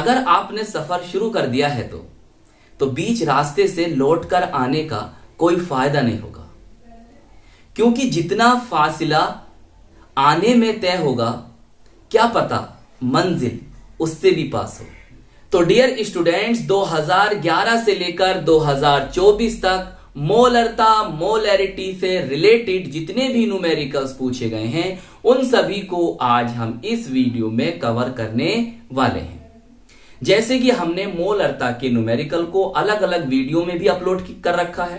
अगर आपने सफर शुरू कर दिया है तो बीच रास्ते से लौटकर आने का कोई फायदा नहीं होगा, क्योंकि जितना फासिला आने में तय होगा, क्या पता मंजिल उससे भी पास हो। तो डियर स्टूडेंट्स, 2011 से लेकर 2024 तक मोलरता, मोलैरिटी से रिलेटेड जितने भी न्यूमेरिकल्स पूछे गए हैं, उन सभी को आज हम इस वीडियो में कवर करने वाले हैं। जैसे कि हमने मोलरता के न्यूमेरिकल को अलग अलग वीडियो में भी अपलोड कर रखा है।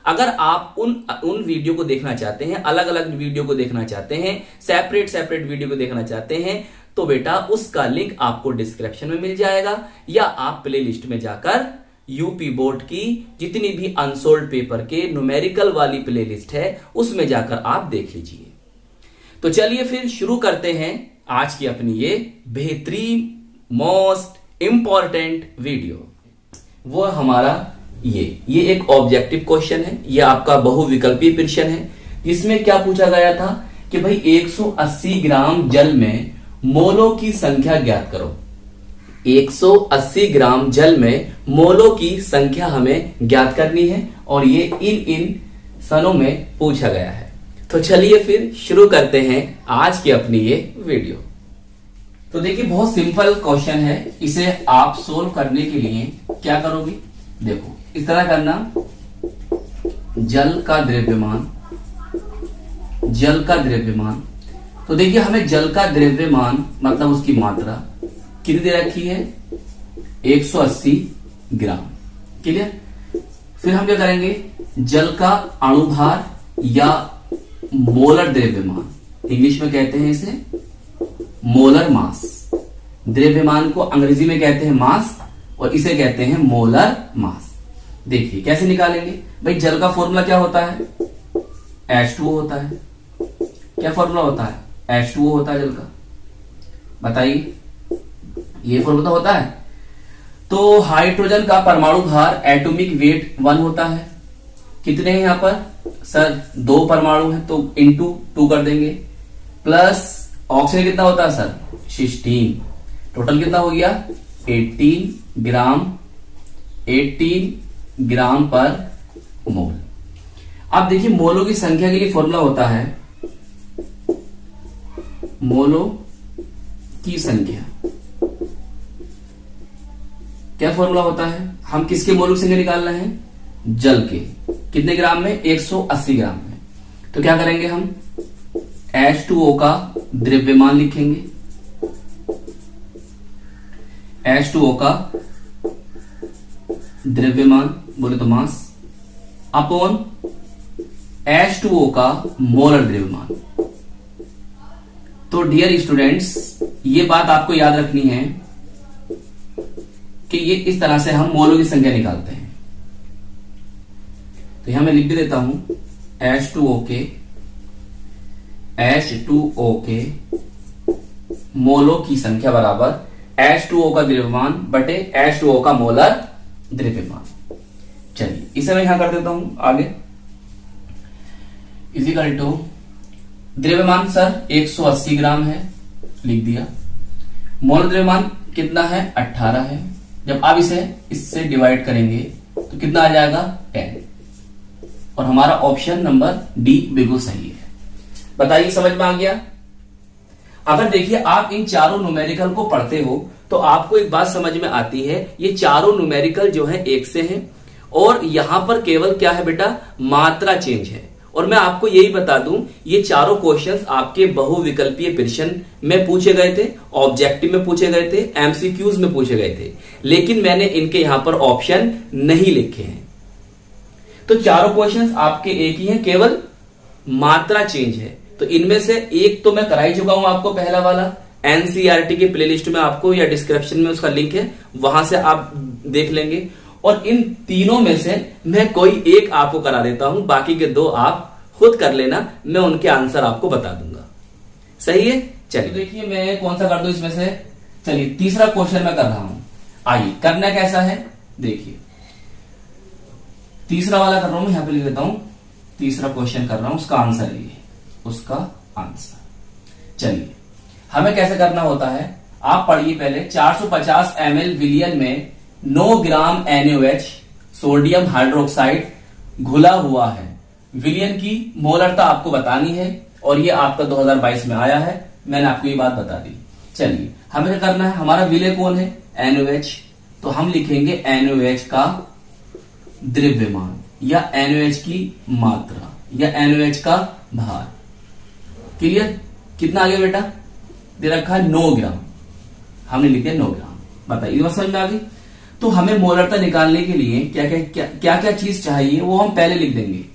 अगर आप उन वीडियो को देखना चाहते हैं, अलग अलग वीडियो को देखना चाहते हैं, सेपरेट वीडियो को देखना चाहते हैं, तो बेटा उसका लिंक आपको डिस्क्रिप्शन में मिल जाएगा, या आप प्ले लिस्ट में जाकर यूपी बोर्ड की जितनी भी अनसोल्ड पेपर के न्यूमेरिकल वाली प्ले लिस्ट है उसमें जाकर आप देख लीजिए। तो चलिए फिर शुरू करते हैं आज की अपनी ये बेहतरीन मोस्ट इंपॉर्टेंट वीडियो। वो हमारा ये एक ऑब्जेक्टिव क्वेश्चन है, ये आपका बहुविकल्पीय प्रश्न है, जिसमें क्या पूछा गया था कि भाई 180 ग्राम जल में मोलों की संख्या ज्ञात करो। 180 ग्राम जल में मोलों की संख्या हमें ज्ञात करनी है और ये इन सनों में पूछा गया है। तो चलिए फिर शुरू करते हैं आज की अपनी ये वीडियो। तो देखिए बहुत सिंपल क्वेश्चन है, इसे आप सोल्व करने के लिए क्या करोगे, देखो इस तरह करना, जल का द्रव्यमान। तो देखिए हमें जल का द्रव्यमान मतलब उसकी मात्रा कितनी दे रखी है, 180 ग्राम। क्लियर। फिर हम क्या करेंगे, जल का अणुभार या मोलर द्रव्यमान, इंग्लिश में कहते हैं इसे मोलर मास। द्रव्यमान को अंग्रेजी में कहते हैं मास और इसे कहते हैं मोलर मास। देखिए कैसे निकालेंगे भाई, जल का फॉर्मूला क्या होता है, H2O होता है। क्या फॉर्मूला होता है, H2O होता है जल का, बताइए ये फॉर्मूला होता है। तो हाइड्रोजन का परमाणु भार एटॉमिक वेट 1 होता है। कितने हैं यहां पर सर, 2 परमाणु हैं तो इंटू 2 कर देंगे, प्लस ऑक्सीजन कितना होता है सर, 16। टोटल कितना हो गया, 18 ग्राम पर मोल। अब देखिए मोलों की संख्या के लिए फॉर्मूला होता है, मोलों की संख्या क्या फॉर्मूला होता है, हम किसके मोलों की संख्या निकालना है, जल के। कितने ग्राम में, 180 ग्राम में। तो क्या करेंगे हम, H2O का द्रव्यमान लिखेंगे, H2O का द्रव्यमान बोले तो मास, अपॉन H2O का मोलर द्रव्यमान। तो डियर स्टूडेंट्स, ये बात आपको याद रखनी है कि ये इस तरह से हम मोलों की संख्या निकालते हैं। तो यहां मैं लिख भी देता हूं, H2O के मोलों की संख्या बराबर H2O का द्रव्यमान बटे H2O का मोलर द्रव्यमान। चलिए इसे मैं यहां कर देता हूं आगे, इक्वल टू द्रव्यमान सर 180 ग्राम है, लिख दिया। मोलर द्रव्यमान कितना है, 18 है। जब आप इससे डिवाइड करेंगे तो कितना आ जाएगा, 10। और हमारा ऑप्शन नंबर डी बिल्कुल सही है। बताइए समझ में आ गया। अगर देखिए आप इन चारों न्यूमेरिकल को पढ़ते हो तो आपको एक बात समझ में आती है, ये चारों न्यूमेरिकल जो है एक से हैं और यहां पर केवल क्या है बेटा, मात्रा चेंज है। और मैं आपको यही बता दूं, ये चारों क्वेश्चंस आपके बहुविकल्पीय प्रश्न में पूछे गए थे, ऑब्जेक्टिव में पूछे गए थे, एमसीक्यूज में पूछे गए थे, लेकिन मैंने इनके यहां पर ऑप्शन नहीं लिखे हैं। तो चारों क्वेश्चंस आपके एक ही हैं, केवल मात्रा चेंज है। तो इनमें से एक तो मैं करा ही चुका हूं आपको, पहला वाला एनसीईआरटी की प्लेलिस्ट में आपको या डिस्क्रिप्शन में उसका लिंक है, वहां से आप देख लेंगे। और इन तीनों में से मैं कोई एक आपको करा देता हूं, बाकी के 2 आप खुद कर लेना, मैं उनके आंसर आपको बता दूंगा। सही है। चलिए देखिए मैं कौन सा कर दूं इसमें से, चलिए तीसरा क्वेश्चन मैं कर रहा हूं। आइए करना कैसा है, देखिए तीसरा वाला कर रहा हूं, यहां पे लिख देता हूं, तीसरा क्वेश्चन कर रहा हूं, उसका आंसर ये, उसका आंसर। चलिए हमें कैसे करना होता है, आप पढ़िए पहले 450 ml विलियन में 9 ग्राम NaOH सोडियम हाइड्रोक्साइड घुला हुआ है। विलियन की मोलरता आपको बतानी है और ये आपका 2022 में आया है, मैंने आपको ये बात बता दी। चलिए हमें क्या करना है, हमारा विलय कौन है, NaOH, तो हम लिखेंगे NaOH का द्रव्यमान या NaOH की मात्रा या NaOH का भार। क्लियर? कितना आ गया बेटा, दे रखा है 9 ग्राम, हमने लिखे 9 ग्राम। बताइए बात समझ में आ गई? तो हमें मोलरता निकालने के लिए क्या क्या चीज चाहिए वो हम पहले लिख देंगे।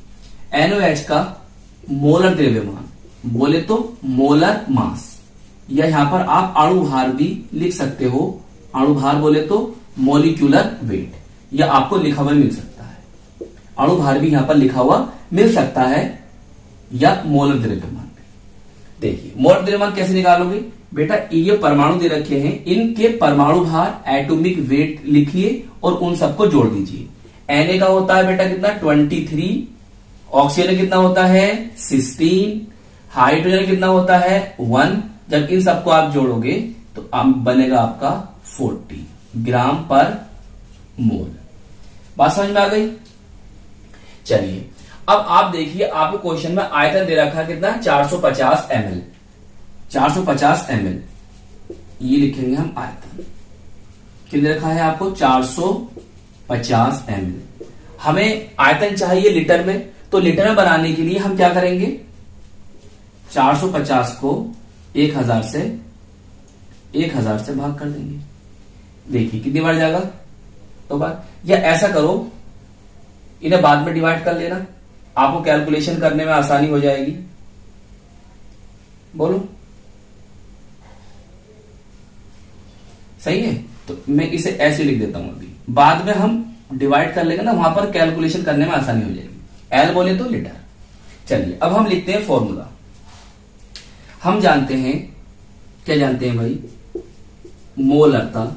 NaOH का मोलर द्रव्यमान बोले तो मोलर मास, या यहां पर आप अणु भार भी लिख सकते हो। अणु भार बोले तो मोलिक्यूलर वेट, या आपको लिखा हुआ मिल सकता है। अणु भार भी यहां पर लिखा हुआ मिल सकता है, या मोलर द्रव्यमान। देखिए मोलर द्रव्यमान कैसे निकालोगे बेटा, ये परमाणु दे रखे हैं, इनके परमाणु भार एटॉमिक वेट लिखिए और उन सबको जोड़ दीजिए। Na का होता है बेटा कितना, 23, ऑक्सीजन कितना होता है 16, हाइड्रोजन कितना होता है 1। जब इन सबको आप जोड़ोगे तो बनेगा आपका 40 ग्राम पर मोल। बात समझ में आ गई? चलिए अब आप देखिए, आपको क्वेश्चन में आयतन दे रखा है कितना, 450 ml। 450 ml ये लिखेंगे हम आयतन। कितना रखा है आपको, 450 ml। हमें आयतन चाहिए लीटर में, तो लीटर में बनाने के लिए हम क्या करेंगे, 450 को 1000 से भाग कर देंगे। देखिए कितनी बार जाएगा, तो बार, या ऐसा करो इन्हें बाद में डिवाइड कर लेना, आपको कैलकुलेशन करने में आसानी हो जाएगी। बोलो सही है? तो मैं इसे ऐसे लिख देता हूं, अभी बाद में हम डिवाइड कर लेंगे ना, वहां पर कैलकुलेशन करने में आसानी हो जाएगी। एल बोले तो लीटर। चलिए अब हम लिखते हैं फॉर्मूला। हम जानते हैं, क्या जानते हैं भाई, मोलरता,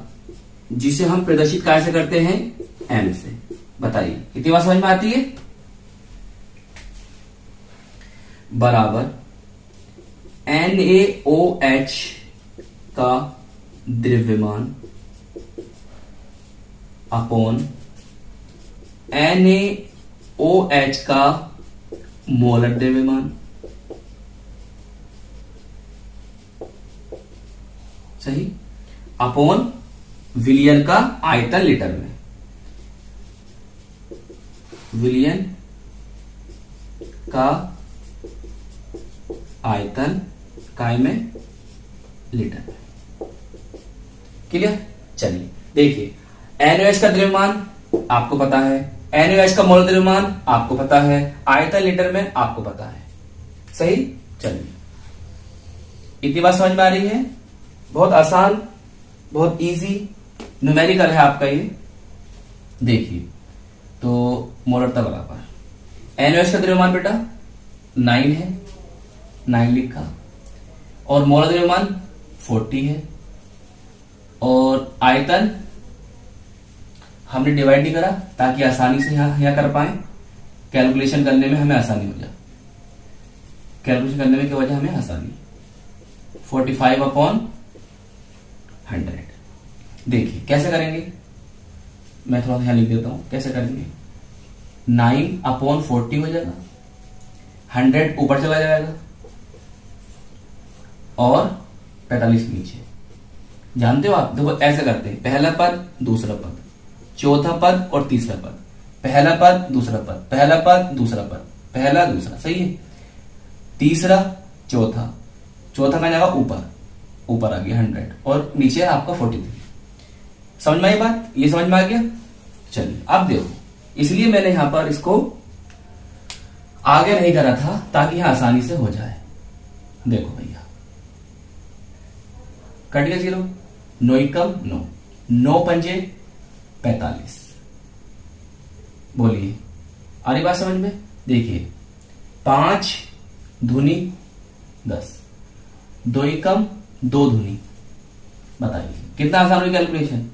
जिसे हम प्रदर्शित कैसे करते हैं, एम से। बताइए कितनी बात समझ में आती है? बराबर NaOH का द्रव्यमान अपॉन NaOH का मोलर द्रव्यमान। सही? अपॉन विलियन का आयतन लीटर में। विलियन का आयतन काय में, लीटर में। क्लियर? चलिए देखिए, NaOH का द्रव्यमान आपको पता है, NaOH का मोल द्रव्यमान आपको पता है, आयतन लीटर में आपको पता है। सही? चलिए इतनी बात समझ में आ रही है? बहुत आसान, बहुत इजी न्यूमेरिकल है आपका ये। देखिए तो मोलरता बराबर NaOH का द्रव्यमान बेटा 9 है, 9 लिखा, और मोलर द्रव्यमान 40 है, और आयतन हमने डिवाइड नहीं करा ताकि आसानी से यहां कर पाए, कैलकुलेशन करने में हमें आसानी हो जाए। कैलकुलेशन करने में क्या वजह हमें आसानी, 45/100। देखिए कैसे करेंगे, मैं थोड़ा सा यहां लिख देता हूं कैसे करेंगे। 9/40 हो जाएगा, 100 ऊपर चला जाएगा और 45 नीचे। जानते हो आप, देखो ऐसे करते हैं, पहला पद दूसरा पद, चौथा पद और तीसरा पद, पहला पद दूसरा पद, पहला पद दूसरा पद, पहला दूसरा। सही है? तीसरा चौथा, चौथा का जाएगा ऊपर, ऊपर आ गया 100 और नीचे आपका 43। समझ में आई बात? ये समझ में आ गया? चलिए अब देखो, इसलिए मैंने यहां पर इसको आगे नहीं करा था ताकि यहां आसानी से हो जाए। देखो भैया कट गया 0, 9 एकम 9, 9 पंजे 45। बोलिए आ रही बात समझ में? देखिए 5 धुनी 10, 2 एकम 2 धुनी। बताइए कितना आसान हुई कैलकुलेशन।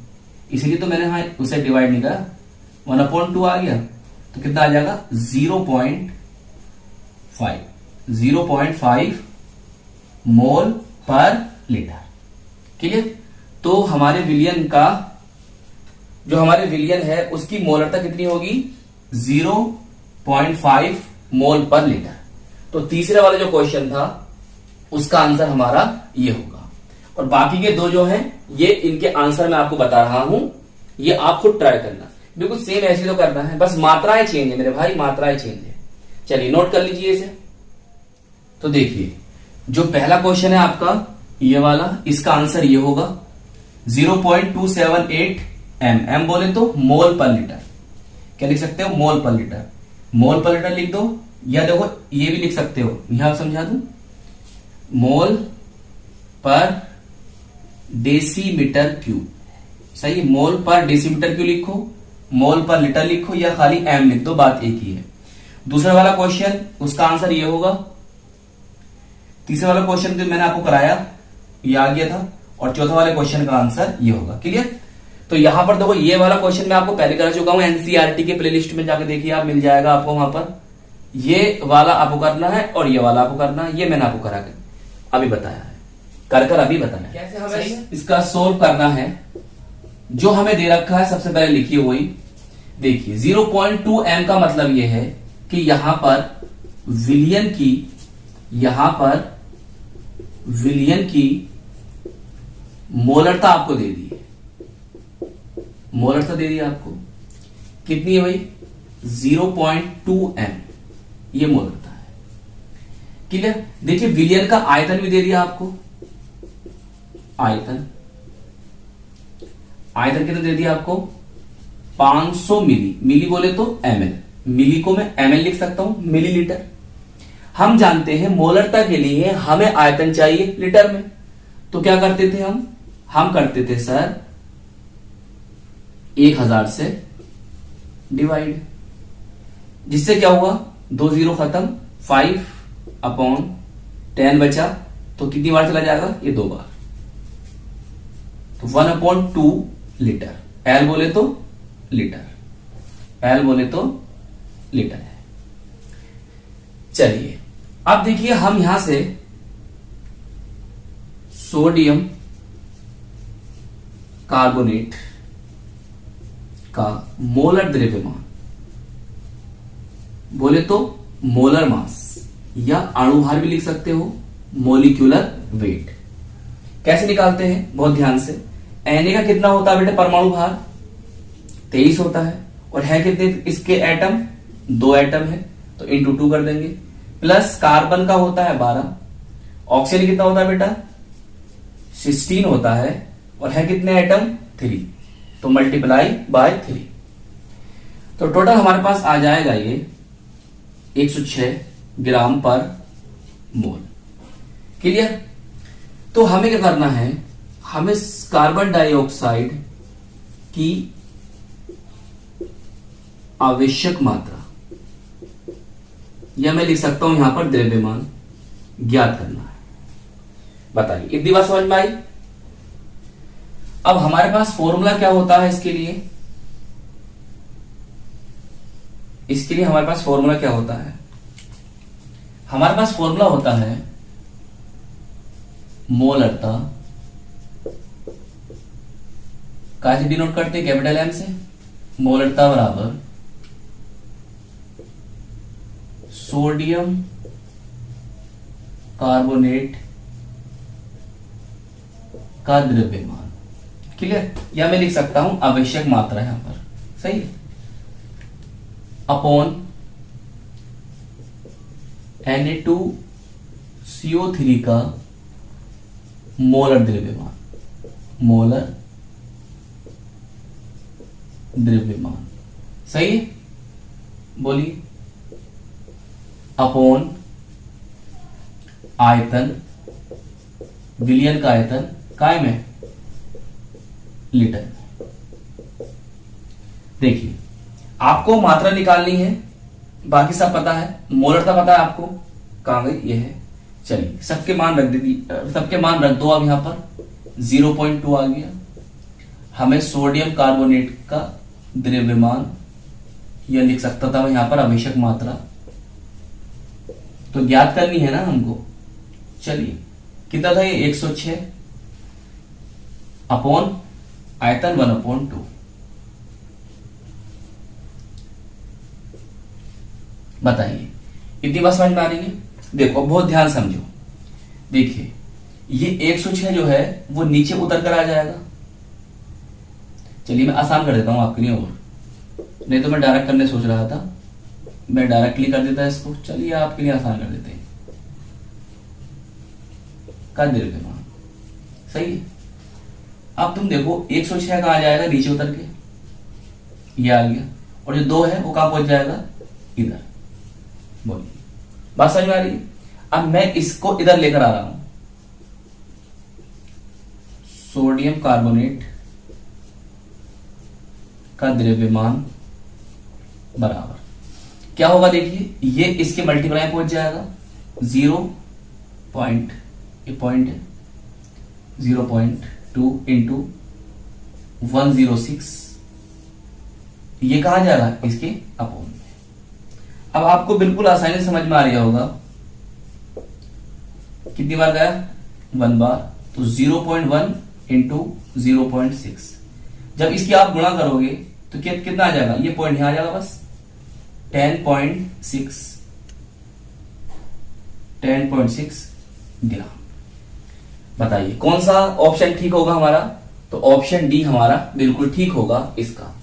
इसलिए तो मैंने यहां उसे डिवाइड नहीं करा, 1/2 आ गया तो कितना आ जाएगा 0.5 मोल पर लीटर। क्लियर? तो हमारे विलियन का जो हमारे विलियन है उसकी मोलरता कितनी होगी 0.5 मोल पर लीटर। तो तीसरे वाला जो क्वेश्चन था उसका आंसर हमारा ये होगा। और बाकी के दो जो हैं ये इनके आंसर मैं आपको बता रहा हूं, ये आप खुद ट्राई करना, बिल्कुल सेम ऐसे तो करना है, बस मात्राएं चेंज है मेरे भाई, मात्राएं चेंज है। चलिए नोट कर लीजिए इसे। तो देखिए जो पहला क्वेश्चन है आपका ये वाला, इसका आंसर ये होगा 0.278 एम। एम बोले तो मोल पर लीटर, क्या लिख सकते हो मोल पर लीटर, मोल पर लीटर लिख दो, या देखो ये भी लिख सकते हो, यहां समझा दूं मोल पर डेसीमीटर क्यूब। सही, मोल पर डेसीमीटर क्यूब लिखो, मोल पर लीटर लिखो, या खाली एम लिख दो, बात एक ही है। दूसरा वाला क्वेश्चन उसका आंसर ये होगा। तीसरा वाला क्वेश्चन जो मैंने आपको कराया ये आ गया था, और चौथा वाले क्वेश्चन का आंसर ये होगा। क्लियर? तो यहां पर देखो ये वाला क्वेश्चन मैं आपको पहले करा चुका हूं, एनसीईआरटी के प्लेलिस्ट में जाके देखिए आप, मिल जाएगा आपको वहां पर। ये वाला आपको करना है और ये वाला आपको करना है, ये मैंने आपको करा कर अभी बताया है, कर अभी बताया। कैसे हमें इसका सोल्व करना है, जो हमें दे रखा है सबसे पहले लिखिए वही। देखिए 0.2 एम का मतलब यह है कि यहां पर विलियन की मोलरता आपको दे दी है, मोलरता दे दी आपको कितनी है भाई 0.2 एम, ये मोलरता है। क्लियर? देखिए विलियन का आयतन भी दे दिया आपको, आयतन कितना दे दिया आपको 500 मिली, मिली बोले तो एमएल, मिली को मैं एमएल लिख सकता हूं, मिलीलीटर। हम जानते हैं मोलरता के लिए हमें आयतन चाहिए लीटर में, तो क्या करते थे हम करते थे सर 1000 से डिवाइड, जिससे क्या हुआ 2 जीरो खत्म, 5/10 बचा, तो कितनी बार चला जाएगा ये 2 बार, तो 1/2 लीटर। एल बोले तो लीटर, एल बोले तो लीटर है। चलिए अब देखिए हम यहां से सोडियम कार्बोनेट का मोलर द्रव्यमान बोले तो मोलर मास, या अणुभार भी लिख सकते हो, मोलिक्यूलर वेट। कैसे निकालते हैं बहुत ध्यान से। Na का कितना होता है बेटा परमाणु भार 23 होता है, और है कितने इसके एटम 2 एटम है, तो इंटू 2 कर देंगे, प्लस कार्बन का होता है 12, ऑक्सीजन कितना होता है बेटा 16 होता है, और है कितने एटम 3, तो मल्टीप्लाई बाय 3, तो टोटल हमारे पास आ जाएगा ये 106 ग्राम पर मोल। क्लियर? तो हमें क्या करना है, हमें कार्बन डाइऑक्साइड की आवश्यक मात्रा, या मैं लिख सकता हूं यहां पर द्रव्यमान ज्ञात करना है। बताइए इतनी बात समझ में आई? अब हमारे पास फॉर्मूला क्या होता है इसके लिए, हमारे पास फॉर्मूला क्या होता है, हमारे पास फॉर्मूला होता है मोलरता, कैसे डिनोट करते हैं कैपिटल एम से, मोलरता बराबर सोडियम कार्बोनेट का द्रव्यमान। क्लियर? या मैं लिख सकता हूं आवश्यक मात्रा यहां पर, सही है, अपॉन Na2CO3 का मोलर द्रव्यमान, मोलर द्रव्यमान। सही है? बोलिए अपॉन आयतन, विलियन का आयतन काय में लीटर। देखिए आपको मात्रा निकालनी है, बाकी सब पता है, मोलरता पता है आपको, कहां गई ये है। चलिए सबके मान रख दीजिए, सबके मान रख दो। अब यहां पर 0.2 आ गया, हमें सोडियम कार्बोनेट का द्रव्यमान यह लिख सकता था मैं यहां पर आवश्यक मात्रा, तो ज्ञात करनी है ना हमको। चलिए कितना था ये 106, अपॉन आयतन 1/2। बताइए इतनी बात समझ में आ रही है? देखो बहुत ध्यान समझो। देखिए ये 106 जो है वो नीचे उतर कर आ जाएगा। चलिए मैं आसान कर देता हूं आपके लिए, और नहीं तो मैं डायरेक्ट करने सोच रहा था, मैं डायरेक्टली कर देता इसको। चलिए आपके लिए आसान कर देते हैं। कर दे रहे थे, सही है। अब तुम देखो 106 कहां आ जाएगा, नीचे उतर के ये आ गया, और जो 2 है वो कहां पहुंच जाएगा, इधर। बोलिए बात समझ में आ रही है? अब मैं इसको इधर लेकर आ रहा हूं, सोडियम कार्बोनेट का द्रव्यमान बराबर क्या होगा, देखिए ये इसके मल्टीप्लाई में पहुंच जाएगा 0.2 इंटू 106, ये कहा जाएगा इसके अपोन में। अब आपको बिल्कुल आसानी से समझ में आ रहा होगा, कितनी बार गया, 1 बार, तो 0.1 इंटू 0.6। जब इसकी आप गुणा करोगे तो कितना आ जाएगा, ये पॉइंट यहां आ जाएगा बस, 10.6 ग्राम। बताइए कौन सा ऑप्शन ठीक होगा हमारा, तो ऑप्शन डी हमारा बिल्कुल ठीक होगा इसका।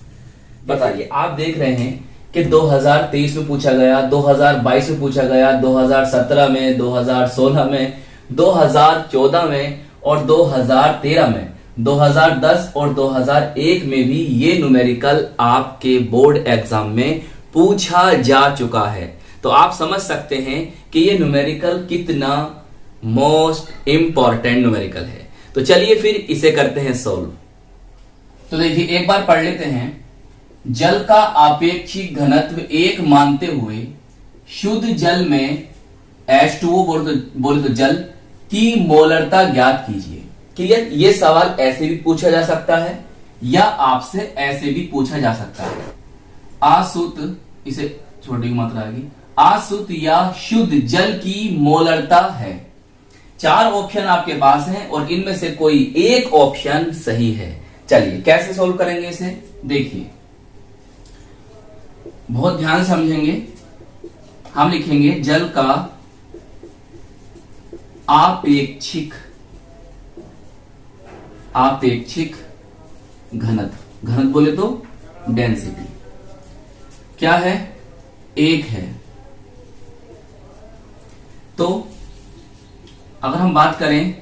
बताइए आप देख रहे हैं कि 2023 में पूछा गया, 2022 में पूछा गया, 2017 में, 2016 में, 2014 में और 2013 में, 2010 और 2001 में भी ये न्यूमेरिकल आपके बोर्ड एग्जाम में पूछा जा चुका है। तो आप समझ सकते हैं कि ये न्यूमेरिकल कितना मोस्ट इंपॉर्टेंट न्यूमेरिकल है। तो चलिए फिर इसे करते हैं सोल्व। तो देखिए एक बार पढ़ लेते हैं। जल का आपेक्षिक घनत्व 1 मानते हुए शुद्ध जल में H2O बोले तो जल की मोलरता ज्ञात कीजिए। क्लियर? ये सवाल ऐसे भी पूछा जा सकता है या आपसे ऐसे भी पूछा जा सकता है। आशुद्ध, इसे छोटी मात्रा आएगी, अशुद्ध या शुद्ध जल की मोलरता है। 4 ऑप्शन आपके पास हैं और इनमें से कोई एक ऑप्शन सही है। चलिए कैसे सोल्व करेंगे इसे, देखिए बहुत ध्यान समझेंगे। हम लिखेंगे जल का आपेक्षिक घनत्व, घनत्व बोले तो डेंसिटी क्या है, 1 है। तो अगर हम बात करें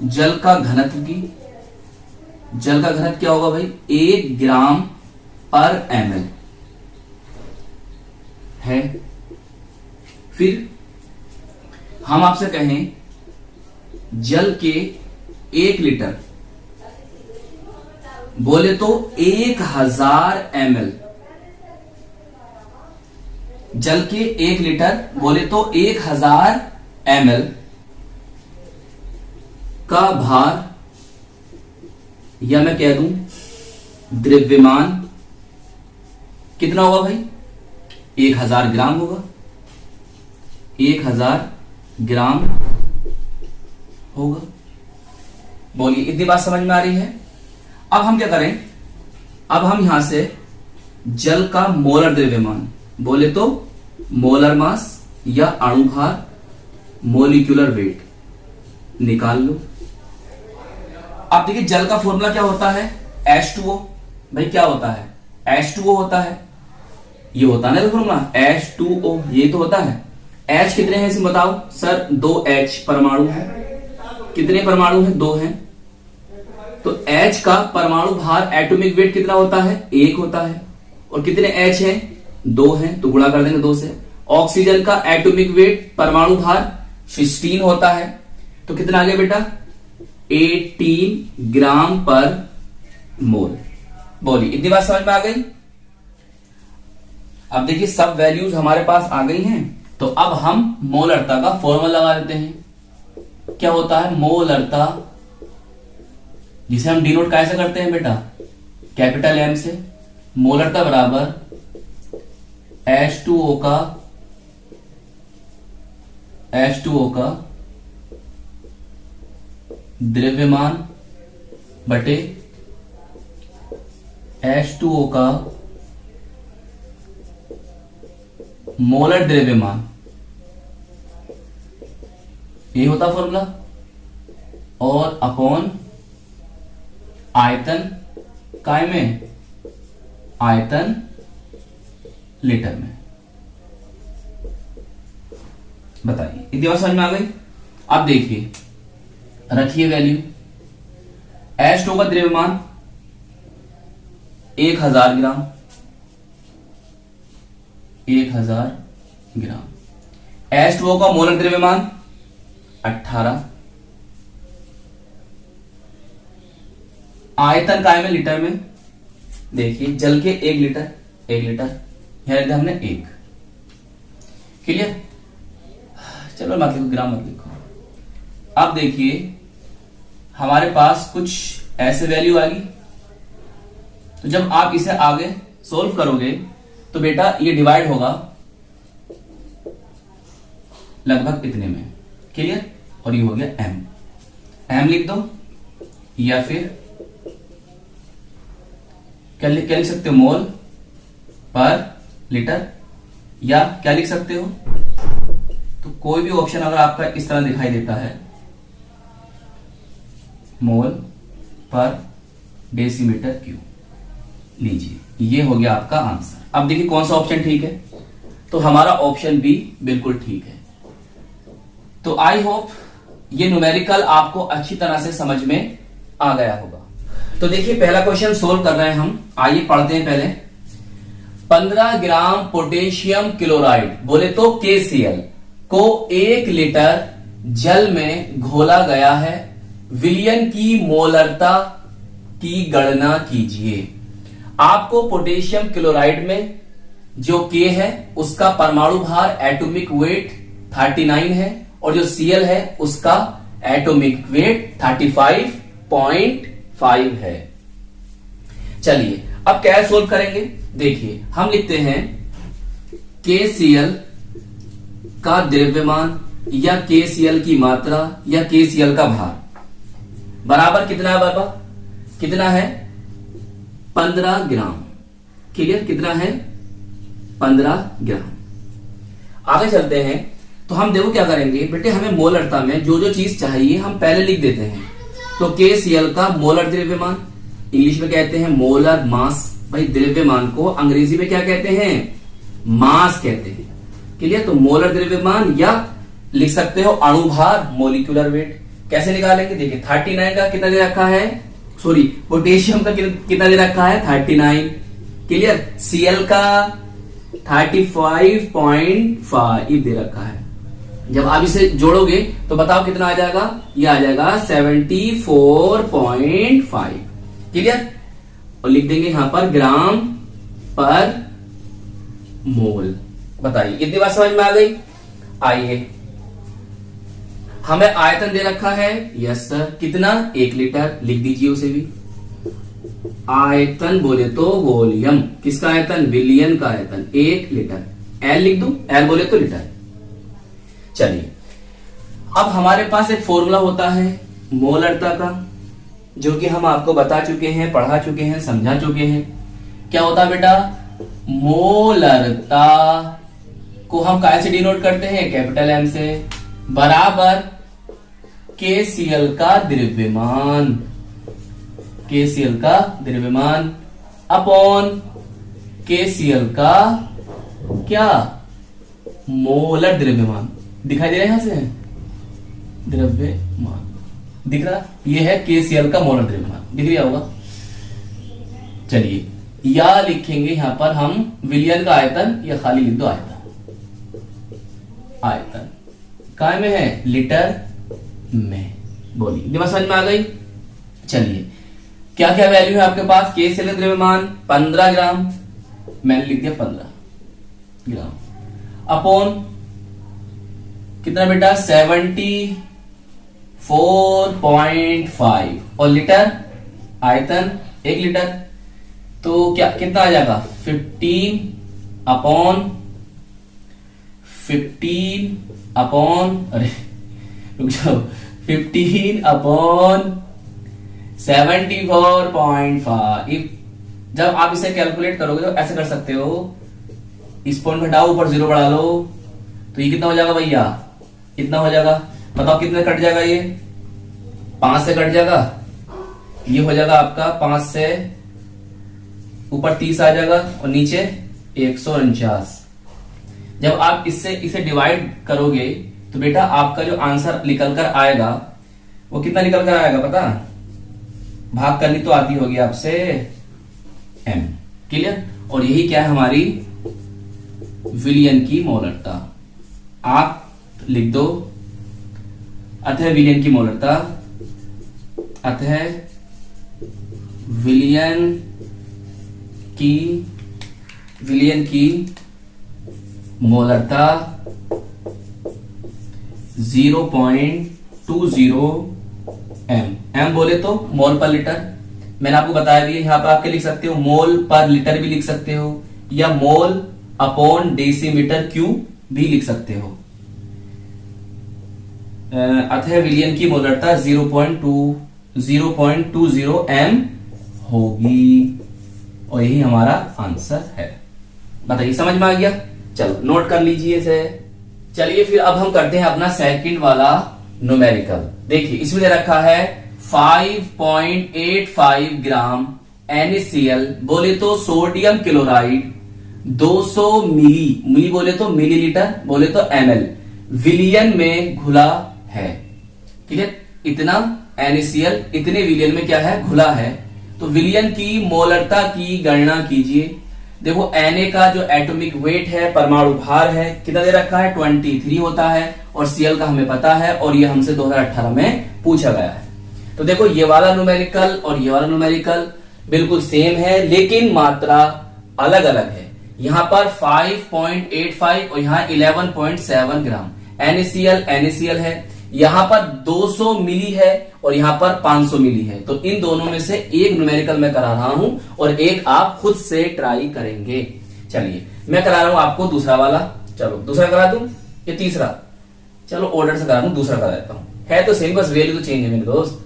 जल का घनत्व की, जल का घनत्व क्या होगा भाई, 1 ग्राम पर ml है। फिर हम आपसे कहें जल के 1 लीटर बोले तो 1000 ml, जल के 1 लीटर बोले तो 1000 ml का भार, या मैं कह दूं द्रव्यमान कितना होगा भाई, 1000 ग्राम होगा, 1000 ग्राम होगा। बोलिए इतनी बात समझ में आ रही है? अब हम क्या करें, अब हम यहां से जल का मोलर द्रव्यमान बोले तो मोलर मास या अणु भार, मोलिक्यूलर वेट निकाल लो। अब देखिए जल का फॉर्मूला क्या होता है, H2O। भाई क्या होता है, H2O होता है, ये होता है ना फॉर्मूला H2O, ये तो होता है। H कितने हैं इसे बताओ सर, 2H परमाणु है। कितने परमाणु हैं, 2 हैं। तो H का परमाणु भार एटॉमिक वेट कितना होता है, 1 होता है। और कितने H हैं, 2 हैं, तो गुणा कर देंगे 2 से। ऑक्सीजन का एटॉमिक वेट परमाणु भार 16 होता है, तो कितना आ गया बेटा, 18 ग्राम पर मोल। बोलिए इतनी बात समझ में आ गई? अब देखिए सब वैल्यूज हमारे पास आ गई हैं, तो अब हम मोलरता का फॉर्मूला लगा देते हैं। क्या होता है मोलरता, जिसे हम डिनोट कैसे करते हैं बेटा, कैपिटल M से। मोलरता बराबर H2O का द्रव्यमान बटे H2O का मोलर द्रव्यमान, ये होता फॉर्मूला, और अपॉन आयतन, काय में, आयतन लीटर में। बताइए इतनी बात समझ में आ गई। अब देखिए, रखिए वैल्यू, H2O का द्रव्यमान 1000 ग्राम, 1000 ग्राम। H2O का मोलर द्रव्यमान 18, आयतन काय में, लीटर में। देखिए जल के 1 लीटर, 1 लीटर यहां लिखा हमने 1। क्लियर? चलो मत लिखो, ग्राम मत लिखो। अब देखिए हमारे पास कुछ ऐसे वैल्यू आ गई, तो जब आप इसे आगे सोल्व करोगे तो बेटा ये डिवाइड होगा लगभग इतने में। क्लियर? और ये हो गया m लिख दो, या फिर क्या लिख सकते हो, मोल पर लीटर, या क्या लिख सकते हो, तो कोई भी ऑप्शन अगर आपका इस तरह दिखाई देता है, मोल पर डेसीमीटर क्यूब, लीजिए ये हो गया आपका आंसर। अब देखिए कौन सा ऑप्शन ठीक है, तो हमारा ऑप्शन बी बिल्कुल ठीक है। तो आई होप ये न्यूमेरिकल आपको अच्छी तरह से समझ में आ गया होगा। तो देखिए पहला क्वेश्चन सोल्व कर रहे हैं हम, आइए पढ़ते हैं पहले। 15 ग्राम पोटेशियम क्लोराइड बोले तो KCl को 1 लीटर जल में घोला गया है, विलयन की मोलरता की गणना कीजिए। आपको पोटेशियम क्लोराइड में जो K है उसका परमाणु भार एटॉमिक वेट 39 है, और जो Cl है उसका एटॉमिक वेट 35.5 है। चलिए अब क्या सोल्व करेंगे, देखिए हम लिखते हैं KCl का द्रव्यमान या KCl की मात्रा या KCl का भार बराबर कितना है बाबा, कितना है 15 ग्राम। क्लियर? कितना है 15 ग्राम। आगे चलते हैं, तो हम देखो क्या करेंगे बेटे, हमें मोलरता में जो जो चीज चाहिए हम पहले लिख देते हैं। तो KCl का मोलर द्रव्यमान, इंग्लिश में कहते हैं मोलर मास। भाई द्रव्यमान को अंग्रेजी में क्या कहते हैं, मास कहते हैं। क्लियर? तो मोलर द्रव्यमान, या लिख सकते हो अणुभार, मोलिकुलर वेट। कैसे निकालेंगे, देखिए 39 का कितना दे रखा है, सॉरी पोटेशियम का कितना दे रखा है 39। क्लियर? Cl का 35.5 दे रखा है। जब आप इसे जोड़ोगे तो बताओ कितना आ जाएगा, ये आ जाएगा 74.5। क्लियर? और लिख देंगे यहां पर ग्राम पर मोल। बताइए इतनी बात समझ में आ गई। आइए, हमें आयतन दे रखा है, यस सर, कितना 1 लीटर, लिख दीजिए उसे भी। आयतन बोले तो वॉल्यूम, किसका आयतन, विलयन का आयतन 1 लीटर। एल लिख दू, एल बोले तो लीटर। चलिए अब हमारे पास एक फॉर्मूला होता है मोलरता का, जो कि हम आपको बता चुके हैं, पढ़ा चुके हैं, समझा चुके हैं। क्या होता है बेटा, मोलरता को हम काय से डिनोट करते हैं, कैपिटल M से, बराबर KCl का द्रव्यमान, KCl का द्रव्यमान अपॉन KCl का क्या, मोलर द्रव्यमान। दिखाई दे रहा है यहां से, द्रव्यमान दिख रहा, ये है KCl का मोलर द्रव्यमान, दिख रहा होगा। चलिए या लिखेंगे यहां पर हम विलयन का आयतन, या खाली लिख दो आयतन। आयतन काय में है, लीटर में। बोलिए दिमाग समझ में आ गई। चलिए क्या क्या वैल्यू है आपके पास, KCl का द्रव्यमान 15 ग्राम, मैंने लिख दिया 15 ग्राम, अपॉन कितना बेटा 74.5, और लीटर आयतन 1 लीटर, तो क्या कितना आ जाएगा 15 अपॉन अरे रुक जाओ 15 अपॉन 74.5। जब आप इसे कैलकुलेट करोगे तो ऐसे कर सकते हो, इस पॉइंट घटाओ, ऊपर 0 बढ़ा लो, तो ये कितना हो जाएगा भैया, कितना हो जाएगा बताओ, कितने कट जाएगा, ये 5 से कट जाएगा, ये हो जाएगा आपका 5 से ऊपर 30 आ जाएगा और नीचे 149। जब आप इससे इसे डिवाइड करोगे तो बेटा आपका जो आंसर निकल कर आएगा वो कितना निकल कर आएगा पता, भाग करनी तो आती होगी आपसे, m। क्लियर। और यही क्या है हमारी विलियन की मोलरता। आप लिख दो अतः विलियन की मोलरता, अतः विलियन की मोलरता 0.20 m। m बोले तो मोल पर लीटर, मैंने आपको बताया भी, यहां पर आपके लिख सकते हो मोल पर लीटर भी लिख सकते हो, या मोल अपॉन डेसीमीटर क्यूब भी लिख सकते हो। अतः विलियन की मोलरता 0.20 m होगी, और यही हमारा आंसर है। बताइए समझ में आ गया। चलो नोट कर लीजिए इसे। चलिए फिर अब हम करते हैं अपना सेकंड वाला न्यूमेरिकल। देखिए इसमें दे रखा है 5.85 ग्राम NaCl, बोले तो सोडियम क्लोराइड 200 मिली बोले तो मिलीलीटर, बोले तो ml विलियन में घुला है। ठीक है, इतना NaCl इतने विलियन में क्या है, घुला है। तो विलियन की मोलरता की गणना कीजिए। देखो Na का जो एटॉमिक वेट है, परमाणु भार है, कितना दे रखा है 23 होता है, और Cl का हमें पता है, और ये हमसे 2018 में पूछा गया है। तो देखो ये वाला न्यूमेरिकल और ये वाला न्यूमेरिकल बिल्कुल सेम है, लेकिन मात्रा अलग अलग है। यहां पर 5.85 और यहां 11.7 ग्राम NaCl है, यहां पर 200 मिली है और यहां पर 500 मिली है। तो इन दोनों में से एक न्यूमेरिकल मैं करा रहा हूं और एक आप खुद से ट्राई करेंगे। चलिए मैं करा रहा हूं आपको दूसरा वाला। चलो दूसरा करा दूं या तीसरा, चलो ऑर्डर से करा दूं, दूसरा करा देता हूं, है तो सेम, बस वैल्यू तो चेंज है मेरे दोस्त।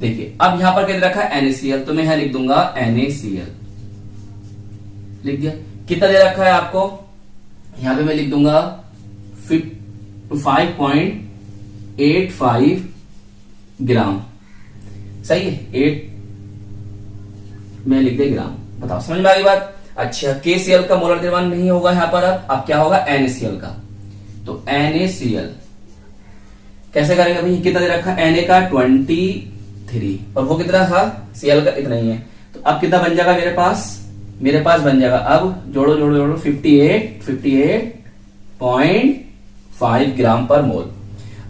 देखिए अब यहां पर क्या रखा है NaCl, तो मैं यहां लिख दूंगा NaCl, लिख दिया। कितना दे रखा है आपको, यहां पे मैं लिख दूंगा 5.85 ग्राम, सही है, 8 में लिख दे ग्राम। बताओ समझ में आ गई बात। अच्छा KCl का मोलर द्रव्यमान नहीं होगा यहां पर, अब क्या होगा NaCl का। तो NaCl कैसे करेंगे भाई, कितना दे रखा है Na का 23 और वो कितना था Cl का इतना ही है। तो अब कितना बन जाएगा मेरे पास बन जाएगा, अब जोड़ो 58.5 ग्राम पर मोल।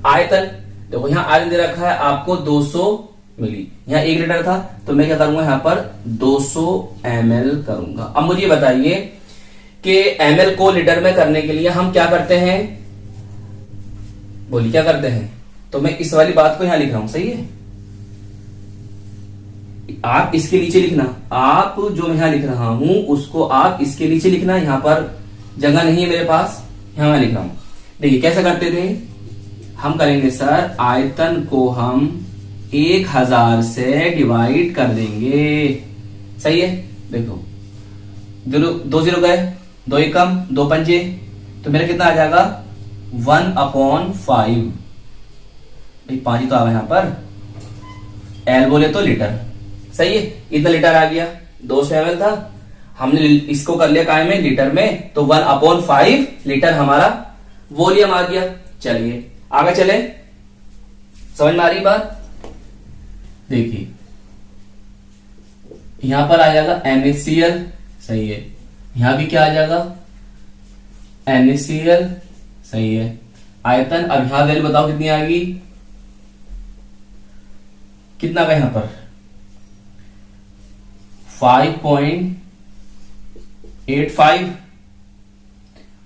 आयतन देखो यहाँ आयतन दे रखा है आपको 200 मिली, यहाँ 1 लीटर था, तो मैं क्या करूंगा यहाँ पर 200 ml करूंगा। अब मुझे बताइए कि ml को लीटर में करने के लिए हम क्या करते हैं, बोलिए क्या करते हैं। तो मैं इस वाली बात को यहां लिख रहा हूं, सही है, आप इसके नीचे लिखना, आप जो मैं यहां लिख रहा हूं उसको आप इसके नीचे लिखना, यहां पर जगह नहीं है मेरे पास, यहां मैं लिख रहा हूं। देखिए कैसे करते थे, हम करेंगे सर आयतन को हम 1000 से डिवाइड कर देंगे, सही है। देखो 2 0 गए, 2 एकम 2 पंजे, तो मेरा कितना आ जाएगा 1/5, भाई 5 ही तो आ गया यहां पर, L बोले तो लीटर, सही है। इतना लीटर आ गया, 200 ml था, हमने इसको कर लिया काय में, लीटर में, तो 1/5 लीटर हमारा वॉल्यूम आ गया। चलिए आगे चले, समझ में आ रही बात। देखिए यहां पर आ जाएगा NaCl, सही है, यहां भी क्या आ जाएगा NaCl, सही है। आयतन अब यहां वैल्यू बताओ कितनी आएगी, कितना का यहां पर 5.85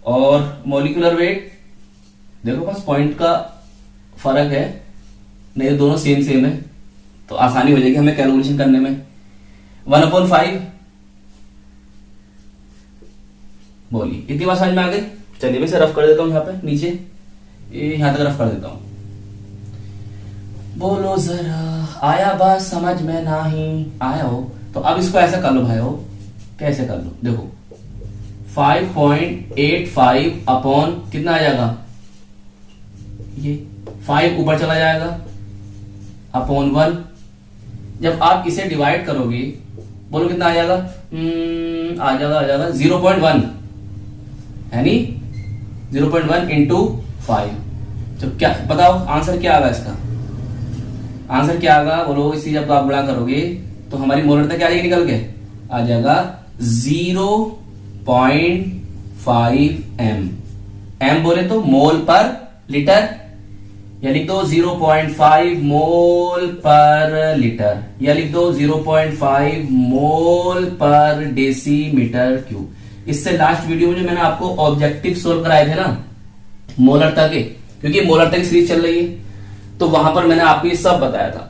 और मॉलिक्यूलर वेट देखो बस पॉइंट का फर्क है, नहीं तो दोनों सेम है, तो आसानी हो जाएगी हमें कैलकुलेशन करने में। 1/5 बोलिए इतनी बात समझ में आ गई। चलिए मैं इसे रफ कर देता हूं, यहां पे नीचे यहां तक रफ कर देता हूं, बोलो जरा आया बात समझ में नहीं आया हो तो अब इसको ऐसा कर लो भाई हो, कैसे कर लो, देखो 5.85 अपॉन कितना आ जाएगा, ये 5 ऊपर चला जाएगा अपॉन 1। जब आप इसे डिवाइड करोगे बोलो कितना आ जाएगा, आ जाएगा 0.1 है नी, 0.1 इंटू 5। जब क्या बताओ आंसर क्या आएगा, इसका आंसर क्या आएगा बोलो। इसी जब आप गुणा करोगे तो हमारी मोलरता क्या आ जाएगी, निकल के आ जाएगा 0.5 m बोले तो मोल पर लीटर, या लिख दो 0.5 मोल पर लीटर, या लिख दो 0.5 मोल पर डेसीमीटर क्यूब। इससे लास्ट वीडियो में जो मैंने आपको ऑब्जेक्टिव सोल्व कराए थे ना मोलरता के, क्योंकि मोलरता की सीरीज चल रही है तो वहां पर मैंने आपको ये सब बताया था।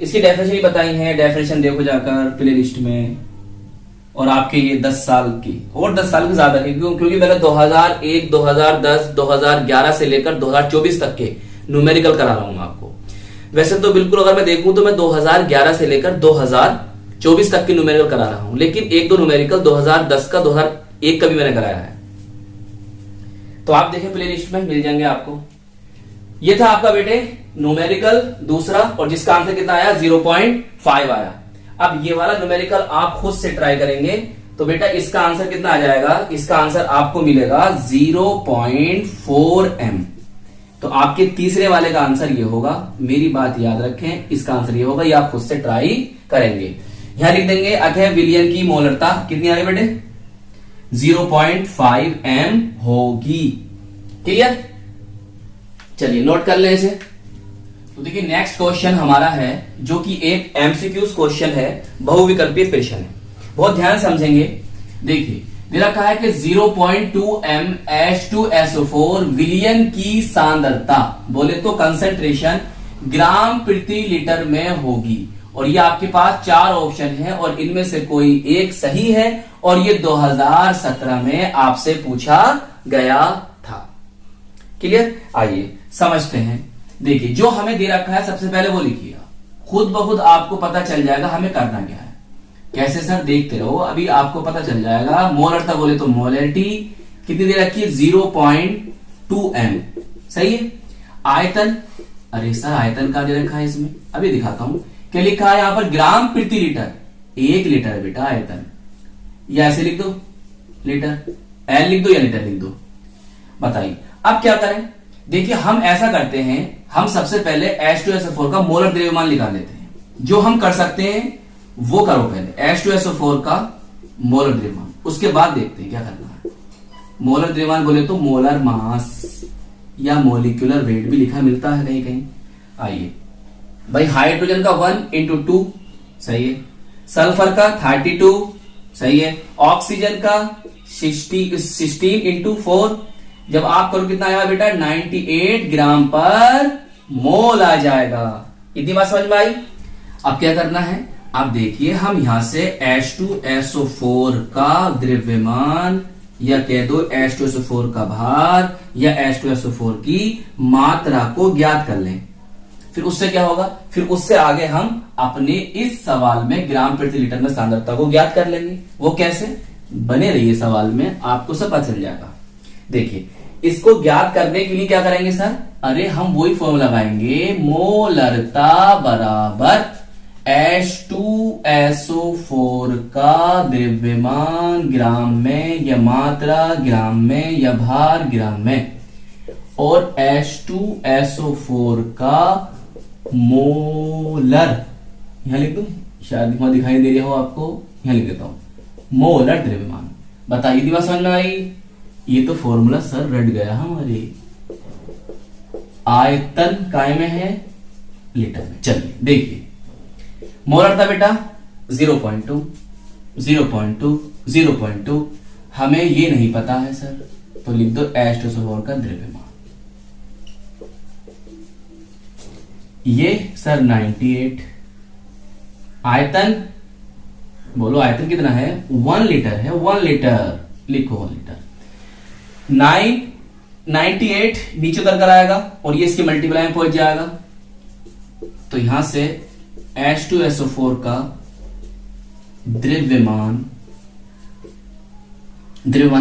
इसकी डेफिनेशन भी बताई है, डेफिनेशन देखो जाकर प्ले लिस्ट में। और आपके ये 10 साल की और 10 साल की ज्यादा की, क्योंकि मैंने 2001, 2010, 2011 से लेकर 2024 तक के न्यूमेरिकल करा रहा हूं आपको। वैसे तो बिल्कुल अगर मैं देखूं तो मैं 2011 से लेकर 2024 तक की न्यूमेरिकल करा रहा हूं, लेकिन एक दो न्यूमेरिकल 2010 का 2001 का भी मैंने कराया है, तो आप देखें प्ले लिस्ट में मिल जाएंगे आपको। ये था आपका बेटे न्यूमेरिकल दूसरा, और जिसका आंसर कितना आया 0.5 आया। अब ये वाला न्यूमेरिकल आप खुद से ट्राई करेंगे तो बेटा इसका आंसर कितना आ जाएगा, इसका आंसर आपको मिलेगा 0.4 m। तो आपके तीसरे वाले का आंसर ये होगा, मेरी बात याद रखें, इसका आंसर ये होगा, ये आप खुद से ट्राई करेंगे। यहां लिख देंगे अथर्व विलियन की मोलरता कितनी आ गई बेटे, 0.5 m होगी। क्लियर, चलिए नोट कर ले इसे। तो देखिए नेक्स्ट क्वेश्चन हमारा है जो कि एक एमसीक्यूज क्वेश्चन है, बहुविकल्पीय प्रश्न है, बहुत ध्यान समझेंगे। देखिए दे रखा है कि 0.2 m H2SO4 विलियन की सांद्रता बोले तो कंसंट्रेशन ग्राम प्रति लीटर में होगी, और ये आपके पास 4 ऑप्शन है और इनमें से कोई एक सही है, और ये 2017 में आपसे पूछा गया था। क्लियर, आइए समझते हैं। देखिए जो हमें दे रखा है सबसे पहले वो लिखिएगा, खुद ब खुद आपको पता चल जाएगा हमें करना क्या है। कैसे सर, देखते रहो अभी आपको पता चल जाएगा। मोलरता बोले तो मोलरिटी कितनी दे रखी है 0.2 m, सही है। आयतन, अरे सर आयतन का दे रखा है इसमें, अभी दिखाता हूं क्या लिखा है यहां पर, ग्राम प्रति लीटर, 1 लीटर है बेटा आयतन, या ऐसे लिख दो लीटर, एल लिख दो या लीटर लिख दो। बताइए अब क्या करें। देखिए हम ऐसा करते हैं, हम सबसे पहले H2SO4 का मोलर द्रव्यमान निकाल लेते हैं। जो हम कर सकते हैं वो करो पहले, H2SO4 का मोलर द्रव्यमान, उसके बाद देखते हैं क्या करना है। मोलर द्रव्यमान बोले तो मोलर मास या मोलिकुलर वेट भी लिखा मिलता है कहीं कहीं। आइए भाई, हाइड्रोजन का 1 into 2 सही है, सल्फर का 32 सही है, ऑक्सीजन का 16 into 4, जब आप करो कितना आएगा बेटा 98 ग्राम पर मोल आ जाएगा। इतनी बात समझ में आई। अब क्या करना है, आप देखिए हम यहां से H2SO4 का द्रव्यमान, या कह दो H2SO4 का भार, या H2SO4 की मात्रा को ज्ञात कर लें। फिर उससे क्या होगा, फिर उससे आगे हम अपने इस सवाल में ग्राम प्रति लीटर में सांद्रता को ज्ञात कर लेंगे। वो कैसे, बने रहिए सवाल में, आपको सब पता चल जाएगा। देखिए इसको ज्ञात करने के लिए क्या करेंगे सर, अरे हम वही फॉर्मूला लगाएंगे, मोलरता बराबर H2SO4 का द्रव्यमान ग्राम में, या मात्रा ग्राम में, या भार ग्राम में, और H2SO4 का मोलर, यहां लिख दो, शायद वहां दिखाई दे रहा हो आपको, यहां लिख देता हूं, मोलर द्रव्यमान। बताइए दिमाग समझ में आई। ये तो फॉर्मूला सर रट गया हमारे, आयतन काय में है, लीटर में। चलिए देखिए मोलरता बेटा 0.2 0.2 0.2, हमें ये नहीं पता है सर, तो लिख दो H2SO4 का द्रव्यमान, ये सर 98। आयतन बोलो, आयतन कितना है, 1 लीटर है, 1 लीटर लिखो, 1 लीटर। 98 नीचे उतर कर आएगा और ये इसके मल्टीप्लाई में पहुंच जाएगा, तो यहां से H2SO4 का द्रव्यमान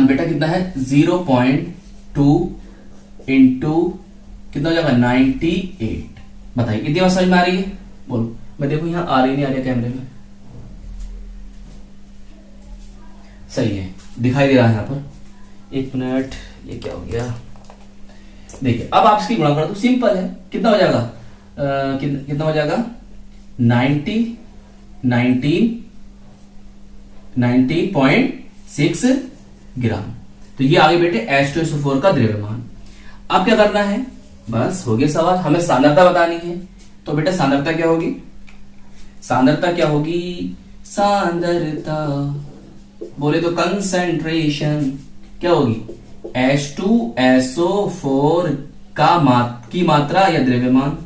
बेटा कितना है 0.2 इंटू कितना हो जाएगा 98। बताइए कितनी बात समझ में आ रही है? बोलो। मैं देखो यहां आ रही नहीं आ रही कैमरे में? सही है, दिखाई दे रहा है यहां पर। एक मिनट, ये क्या हो गया? देखिए अब आप इसकी गुणा कर दो, सिंपल है। कितना हो जाएगा? कितना हो जाएगा 19.6 ग्राम। तो ये आगे बेटे H2SO4 का द्रव्यमान। अब क्या करना है? बस हो गया सवाल। हमें सांद्रता बतानी है। तो बेटा सांद्रता क्या होगी? सांद्रता बोले तो कंसंट्रेशन क्या होगी? H2SO4 की मात्रा या द्रव्यमान,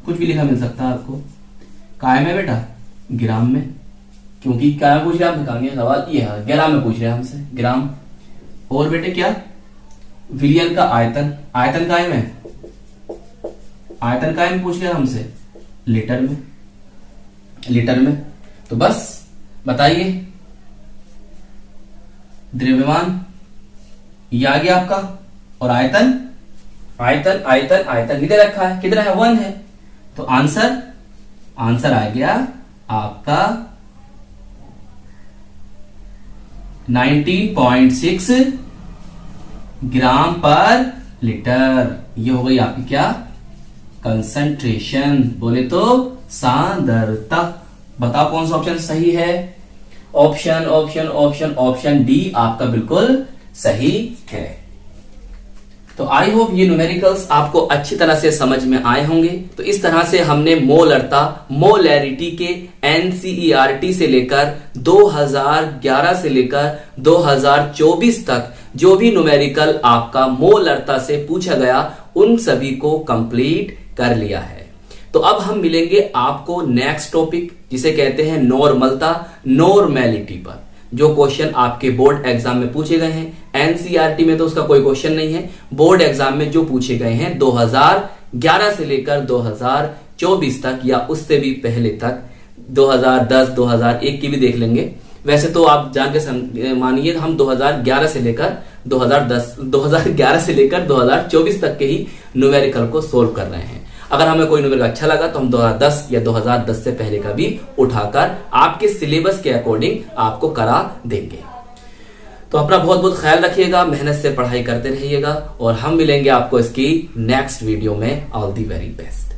कुछ भी लिखा मिल सकता है आपको। कायम है बेटा ग्राम में, क्योंकि क्या पूछ रहे हैं हम सवाल ये है, ग्राम में पूछ रहे हैं हमसे, ग्राम। और बेटे क्या? विलयन का आयतन, आयतन कायम है, आयतन कायम पूछ रहे हैं हमसे, लीटर में। तो बस बताइए द्रव्यमान ये आ गया आपका, और आयतन किधर रखा है? किधर है? 1 है। तो आंसर आ गया आपका 19.6 ग्राम पर लीटर। ये हो गई आपकी क्या? कंसंट्रेशन, बोले तो सांद्रता। बताओ कौन सा ऑप्शन सही है? ऑप्शन डी आपका बिल्कुल सही है। तो आई होप ये न्यूमेरिकल्स आपको अच्छी तरह से समझ में आए होंगे। तो इस तरह से हमने मोलैरिटी के एनसीईआरटी से लेकर 2011 से लेकर 2024 तक जो भी न्यूमेरिकल आपका मोलरता से पूछा गया उन सभी को कंप्लीट कर लिया है। तो अब हम मिलेंगे आपको नेक्स्ट टॉपिक जिसे कहते हैं नॉर्मैलिटी पर, जो क्वेश्चन आपके बोर्ड एग्जाम में पूछे गए हैं। एनसीईआरटी में तो उसका कोई क्वेश्चन नहीं है, बोर्ड एग्जाम में जो पूछे गए हैं 2011 से लेकर 2024 तक या उससे भी पहले तक, 2010 2001 की भी देख लेंगे। वैसे तो आप जान के मानिए हम 2011 से लेकर 2024 तक के ही न्यूमेरिकल को सोल्व कर रहे हैं। अगर हमें कोई न्यूमेरिकल अच्छा लगा तो हम 2010 या 2010 से पहले का भी उठाकर आपके सिलेबस के अकॉर्डिंग आपको करा देंगे। तो अपना बहुत बहुत ख्याल रखिएगा, मेहनत से पढ़ाई करते रहिएगा और हम मिलेंगे आपको इसकी नेक्स्ट वीडियो में। All the very best.